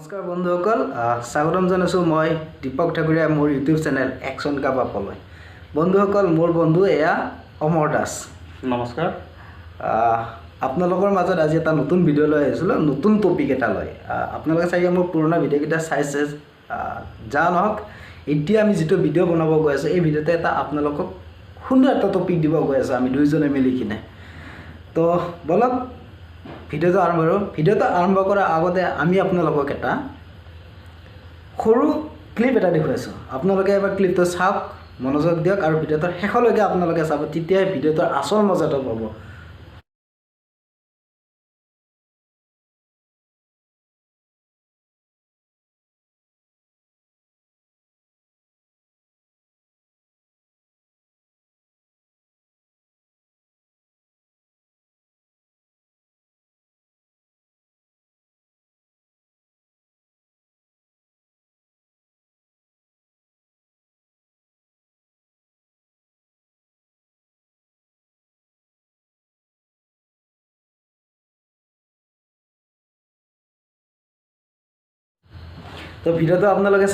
নমস্কাৰ বন্ধুসকল স্বাগতম জনাইছোঁ মই দীপক ঠাকুৰীয়া মোৰ ইউটিউব চেনেল একশ্যন কাবাপলৈ বন্ধুসকল মোৰ বন্ধু এয়া অমৰ দাস নমস্কাৰ আপোনালোকৰ মাজত আজি এটা নতুন ভিডিঅ' লৈ আহিছিলোঁ নতুন টপিক এটা লৈ আপোনালোকে চাগে মোৰ পুৰণা ভিডিঅ'কেইটা চাইছে যা নহওক এতিয়া আমি যিটো ভিডিঅ' বনাব গৈ আছোঁ এই ভিডিঅ'তে এটা আপোনালোকক সুন্দৰ এটা টপিক দিব গৈ আছোঁ আমি দুইজনে মিলি কিনে তো বলক ভিডিঅ'টো আৰম্ভ কৰাৰ আগতে আমি আপোনালোকক এটা সৰু ক্লিপ এটা দেখুৱাইছোঁ আপোনালোকে এবাৰ ক্লিপটো চাওক মনোযোগ দিয়ক আৰু ভিডিঅ'টোৰ শেষলৈকে আপোনালোকে চাব তেতিয়াই ভিডিঅ'টোৰ আচল মজাটো পাব তো ভিডিঅ'টো আপোনালোকে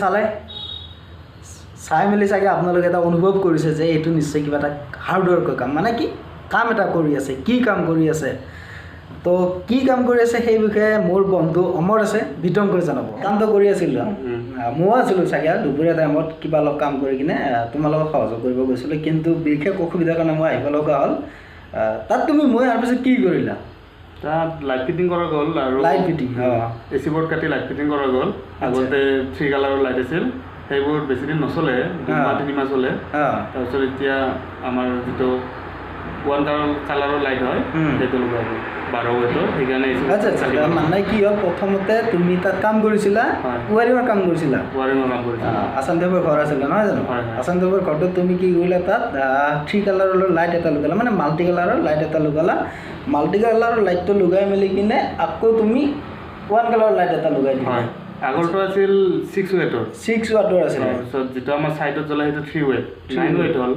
চাই মেলি চাগে আপোনালোকে এটা অনুভৱ কৰিছে যে এইটো নিশ্চয় কিবা এটা হাৰ্ডৱৰ্কৰ কাম মানে কি কাম এটা কৰি আছে কি কাম কৰি আছে তো কি কাম কৰি আছে সেই বিষয়ে মোৰ বন্ধু অমৰ আছে বিতংকৈ জনাব কামটো কৰি আছিলোঁ ময়ো আছিলোঁ চাগে দুপৰীয়া টাইমত কিবা অলপ কাম কৰি কিনে তোমাৰ লগত সহযোগ কৰিব গৈছিলোঁ কিন্তু বিশেষ অসুবিধাৰ কাৰণে মই আহিব লগা হ'ল তাত তুমি মই ইয়াৰ পিছত কি কৰিলা তাত লাইট ফিটিং কৰা গ'ল আৰু লাইট ফিটিং এচি বৰ্ড কাটি লাইট ফিটিং কৰা গ'ল আগতে 3 কালাৰৰ লাইট আছিল সেইবোৰ বেছি দিন নচলে 2-3 মাহ চলে তাৰপিছত এতিয়া আমাৰ যিটো 1 কালাৰৰ লাইট হয় সেইটো লগোৱা গ'ল 12 ৱেটৰ সেইকাৰণে আচ্ছা মানে কি হ'ল প্ৰথমতে তুমি তাত কাম কৰিছিলা ৱাৰিঙৰ কাম কৰিছিলা আচানদেৱৰ ঘৰ আছিলে নহয় জানো আচানদেৱৰ ঘৰটোত তুমি কি কৰিলা তাত 3 কালাৰৰ লাইট এটা লগালা মানে মাল্টি কালাৰৰ লাইট এটা লগালা মাল্টি কালাৰৰ লাইটটো লগাই মেলি কিনে আকৌ তুমি 1 কালাৰৰ লাইট এটা লগাই দিলা আগৰটো আছিল 6 ৱেটৰ আছিল তাৰপিছত যেটো আমাৰ সাইডত জ্বলা সেইটো 3 ৱেট 9 ৱেট হ'ল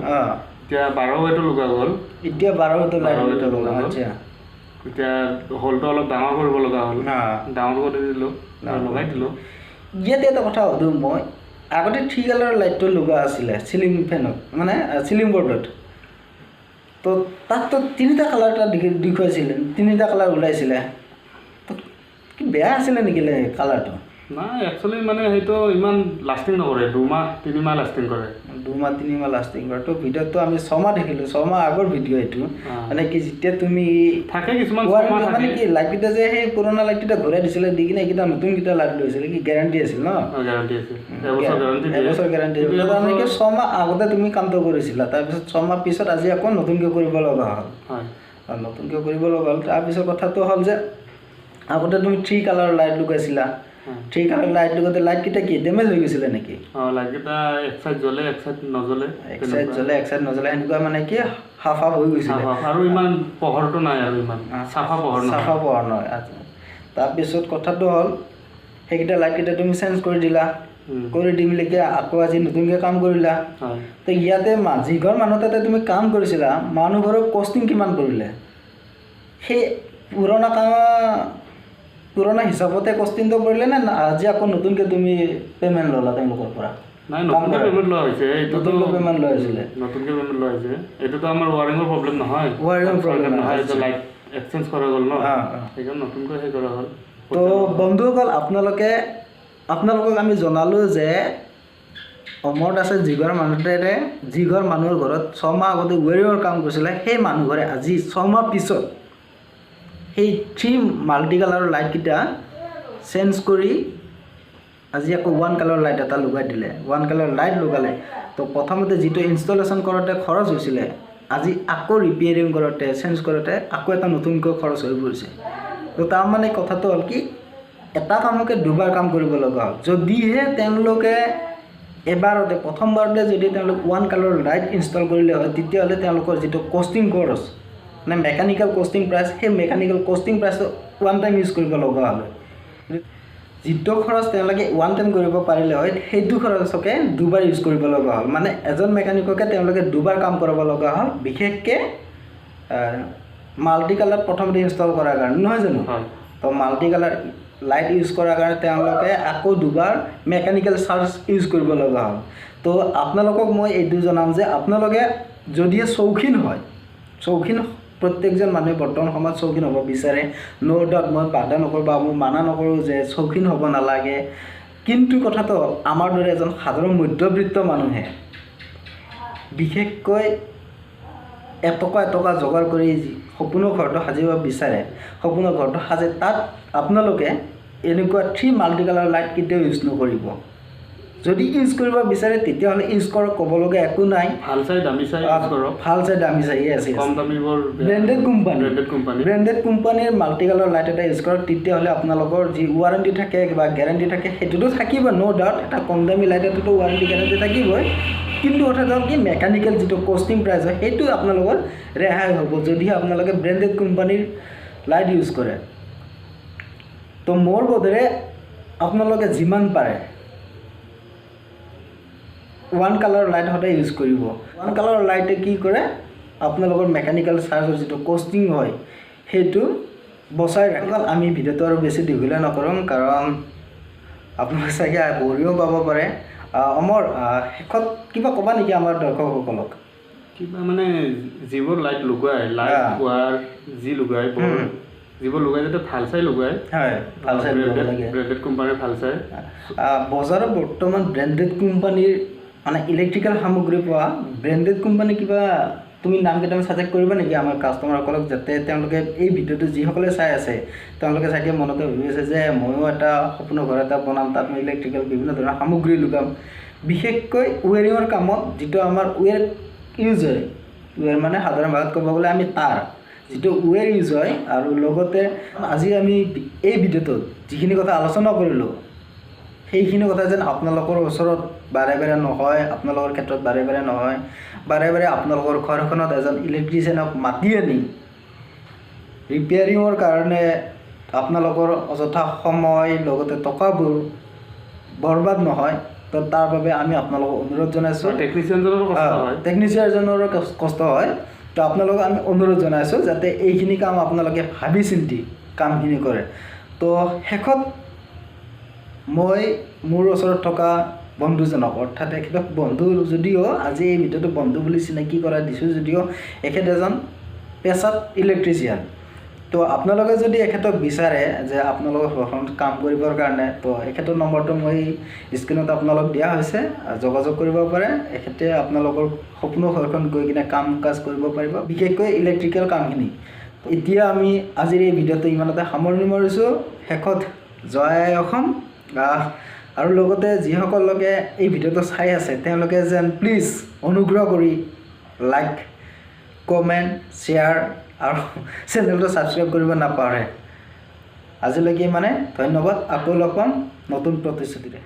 এতিয়া 12 ৱেটৰ লগোৱা গ'ল এতিয়া 12 ৱেটৰ লাইট লগোৱা আচ্ছা এতিয়া হলটো অলপ ডাঙৰ কৰিব লগা হ'ল ডাঙৰ কৰি দিলোঁ লগাই দিলোঁ ইয়াতে এটা কথা সুধোঁ মই আগতে 3 কালাৰৰ লাইটটো লগোৱা আছিলে চিলিং ফেনত মানে চিলিং বৰ্ডত তো তাততো 3টা কালাৰ এটা দেখুৱাইছিলে 3টা কালাৰ ওলাইছিলে তো কি বেয়া আছিলে নেকি কালাৰটো নাই একচুৱেলি মানে সেইটো ইমান লাষ্টিং নকৰে 2-3 মাহ লাষ্টিং কৰে 2-3 মাহ লাষ্টিং কৰে তো ভিডিঅ'টো আমি 6 মাহ দেখিলোঁ 6 মাহ আগৰ ভিডিঅ' এইটো মানে কি যেতিয়া তুমি থাকে কিছুমান মানে কি লাইটকেইটা যে সেই পুৰণা লাইটকেইটা ঘূৰাই দিছিলে দি কিনে এইকেইটা নতুনকেইটা লাইট লৈছিলে কি গেৰাণ্টি আছিল ন গেৰাণ্টি আছিল এবছৰ গেৰাণ্টি আছিল তাৰমানে কি 6 মাহ আগতে তুমি কামটো কৰিছিলা তাৰপিছত 6 মাহ পিছত আজি আকৌ নতুনকৈ কৰিব লগা হ'ল নতুনকৈ কৰিব লগা হ'ল তাৰপিছত কথাটো হ'ল যে আগতে তুমি 3 কালাৰৰ লাইট লগাইছিলা 3 কালাৰ লাইট লগতে লাইট কিটা কি ড্যামেজ হৈ গৈছিল নেকি লাইট কিটা এক সাইড জ্বলে এক সাইড নজ্বলে এক সাইড নজ্বলে এনেকুৱা মানে কি হাফ হৈ গৈছিল আৰু ইমান পোহৰটো নাই আৰু ইমান সাফা পোহৰ নহয় আচ্ছা তাৰপিছত কথাটো হ'ল সেইকেইটা লাইট কিটা তুমি চেঞ্জ কৰি দিলা কৰি দি মেলি আকৌ আজি নতুনকৈ কাম কৰিলা তো ইয়াতে যিঘৰ মানুহ তাতে তুমি কাম কৰিছিলা মানুহঘৰৰ কষ্টিং কিমান কৰিলে সেই পুৰণা হিচাপতে কষ্টিংটো কৰিলে নে আজি আকৌ নতুনকৈ তুমি পে'মেণ্ট ল'লা তেওঁলোকৰ পৰা নাই নতুনকৈ পে'মেণ্ট লোৱা হৈছে নতুনকৈ পে'মেণ্ট লোৱা হৈছিলে এইটোতো আমাৰ ৱাৰিঙৰ প্ৰব্লেম নহয় এইটো লাইট এক্সচেঞ্জ কৰা গ'ল ন সেইকাৰণে নতুনকৈ সেই কৰা হ'ল তো বন্ধুসকল আপোনালোকক আমি জনালোঁ যে অমৰ দাসে যিঘৰ মানুহৰ ঘৰত 6 মাহ আগতে ৱাৰিঙৰ কাম কৰিছিলে সেই মানুহঘৰে আজি 6 মাহ পিছত সেই 3 মাল্টি কালাৰৰ লাইটকেইটা চেঞ্জ কৰি আজি আকৌ 1 কালাৰৰ লাইট এটা লগাই দিলে 1 কালাৰৰ লাইট লগালে তো প্ৰথমতে যিটো ইনষ্টলেশ্যন কৰোঁতে খৰচ হৈছিলে আজি আকৌ ৰিপেয়াৰিং কৰোঁতে চেঞ্জ কৰোঁতে আকৌ এটা নতুনকৈ খৰচ হৈ পৰিছে তো তাৰমানে কথাটো হ'ল কি এটা কামকে দুবাৰ কাম কৰিব লগা হ'ল যদিহে তেওঁলোকে এবাৰতে প্ৰথমবাৰতে যদি তেওঁলোকে 1 কালাৰৰ লাইট ইনষ্টল কৰিলে হয় তেতিয়াহ'লে তেওঁলোকৰ যিটো কষ্টিং খৰচ মানে মেকানিকেল কষ্টিং প্ৰাইচ সেই মেকানিকেল কষ্টিং প্ৰাইচটো 1 টাইম ইউজ কৰিব লগা হ'ল যিটো খৰচ তেওঁলোকে 1 টাইম কৰিব পাৰিলে হয় সেইটো খৰচকে দুবাৰ ইউজ কৰিব লগা হ'ল মানে এজন মেকানিককে তেওঁলোকে দুবাৰ কাম কৰিব লগা হ'ল বিশেষকৈ মাল্টি কালাৰ প্ৰথমতে ইনষ্টল কৰাৰ কাৰণে নহয় জানো তো মাল্টি কালাৰ লাইট ইউজ কৰাৰ কাৰণে তেওঁলোকে আকৌ দুবাৰ মেকানিকেল চাৰ্জ ইউজ কৰিব লগা হ'ল। তো আপোনালোকক মই এইটো জনাম যে আপোনালোকে যদিহে চৌখিন হয়, চৌখিন প্ৰত্যেকজন মানুহে বৰ্তমান সময়ত চৌখিন হ'ব বিচাৰে, ন' ডাউট মই বাধা নকৰোঁ বা মই মানা নকৰোঁ যে চৌখিন হ'ব নালাগে। কিন্তু কথাটো হ'ল আমাৰ দৰে এজন সাধাৰণ মধ্যবিত্ত মানুহে বিশেষকৈ এটকা যোগাৰ কৰি সপোনৰ ঘৰটো সাজিব বিচাৰে, সপোনৰ ঘৰটো সাজে, তাত আপোনালোকে এনেকুৱা 3 মাল্টি কালাৰ লাইট কেতিয়াও ইউজ নকৰিব। যদি ইউজ কৰিব বিচাৰে তেতিয়াহ'লে ইউজ কৰক, ক'বলগীয়া একো নাই। ভাল চাই দামী চাই ইউজ কৰক, ভাল চাই দামী চাই আছে, কম দামীবোৰ ব্ৰেণ্ডেড কোম্পানীৰ মাল্টি কালাৰ লাইট এটা ইউজ কৰক। তেতিয়াহ'লে আপোনালোকৰ যি ৱাৰেণ্টি থাকে বা গেৰাণ্টি থাকে সেইটোতো থাকিব, ন' ডাউট। এটা কম দামী লাইট এটাতো ৱাৰেণ্টি গেৰাণ্টি থাকিবই, কিন্তু কথাটো হ'ল কি মেকানিকেল যিটো কষ্টিং প্ৰাইচ হয় সেইটো আপোনালোকৰ ৰেহাই হ'ব যদিহে আপোনালোকে ব্ৰেণ্ডেড কোম্পানীৰ লাইট ইউজ কৰে। তো মোৰ বোধেৰে আপোনালোকে যিমান পাৰে 1 কালাৰ লাইট সদায় ইউজ কৰিব। 1 কালাৰ লাইটে কি কৰে, আপোনালোকৰ মেকানিকেল চাৰ্জৰ যিটো কষ্টিং হয় সেইটো বচাই ৰাখে। আমি ভিডিঅ'টো আৰু বেছি দীঘলীয়া নকৰোঁ, কাৰণ আপোনালোকে চাগে বৰিও পাব পাৰে। অমৰ, শেষত কিবা ক'বা নেকি আমাৰ দৰ্শকসকলক? কিবা মানে যিবোৰ লাইট লগাই, লাইট ৱাৰ যি লগাই, যিবোৰ লগাই যাতে ভাল চাই লগাই, হয়, ভাল চাই ব্ৰেণ্ডেড কোম্পানীৰ ভাল চাই। বজাৰত বৰ্তমান ব্ৰেণ্ডেড কোম্পানীৰ মানে ইলেক্ট্ৰিকেল সামগ্ৰী পোৱা ব্ৰেণ্ডেড কোম্পানী কিবা তুমি নাম কেইটামান ছাজেক্ট কৰিবা নেকি আমাৰ কাষ্টমাৰসকলক, যাতে তেওঁলোকে এই ভিডিঅ'টো যিসকলে চাই আছে তেওঁলোকে চাগে মনতে ভাবি আছে যে ময়ো এটা সপোনৰ ঘৰ এটা বনাম, তাত মই ইলেক্ট্ৰিকেল বিভিন্ন ধৰণৰ সামগ্ৰী লগাম। বিশেষকৈ ৱেৰিঙৰ কামত যিটো আমাৰ ৱেৰ ইউজ হয়, ৱেৰ মানে সাধাৰণ ভাষাত ক'ব গ'লে আমি তাঁৰ, যিটো ৱেৰ ইউজ হয়। আৰু লগতে আজি আমি এই ভিডিঅ'টোত যিখিনি কথা আলোচনা কৰিলোঁ সেইখিনি কথা যেন আপোনালোকৰ ওচৰত বাৰে বাৰে নহয়, আপোনালোকৰ ক্ষেত্ৰত বাৰে বাৰে আপোনালোকৰ ঘৰখনত এজন ইলেক্ট্ৰিচিয়ানক মাতি আনি ৰিপেয়াৰিঙৰ কাৰণে আপোনালোকৰ অযথা সময় লগতে টকাবোৰ বৰবাদ নহয়। তো তাৰ বাবে আমি আপোনালোকক অনুৰোধ জনাইছোঁ, টেকনিচিয়ানজনৰো কষ্ট হয়, তো আপোনালোকক আমি অনুৰোধ জনাইছোঁ যাতে এইখিনি কাম আপোনালোকে ভাবি চিন্তি কামখিনি কৰে। তো শেষত মই মোৰ ওচৰত থকা বন্ধুজনক, অৰ্থাৎ এখেতক বন্ধু যদিও আজি এই ভিডিঅ'টো বন্ধু বুলি চিনাকি কৰা দিছোঁ যদিও এখেত এজন পেছাত ইলেক্ট্ৰিচিয়ান। তো আপোনালোকে যদি এখেতক বিচাৰে যে আপোনালোকৰ ঘৰখনত কাম কৰিবৰ কাৰণে, তো এখেতৰ নম্বৰটো মই স্ক্ৰীণত আপোনালোক দিয়া হৈছে, যোগাযোগ কৰিব পাৰে। এখেতে আপোনালোকৰ সপোনৰ ঘৰখন গৈ কিনে কাম কাজ কৰিব পাৰিব, বিশেষকৈ ইলেক্ট্ৰিকেল কামখিনি। এতিয়া আমি আজিৰ এই ভিডিঅ'টো ইমানতে সামৰণি মাৰিছোঁ। শেষত জয় অসম। আৰু লগতে যিসকল লোকে এই ভিডিঅ'টো চাই আছে তেওঁলোকে যেন প্লিজ অনুগ্ৰহ কৰি লাইক, কমেণ্ট, শ্বেয়াৰ আৰু চেনেলটো ছাবস্ক্ৰাইব কৰিব নাপাহৰে। আজিলৈকে মানে ধন্যবাদ, আকৌ লগ পাম নতুন প্ৰতিশ্ৰুতিৰে।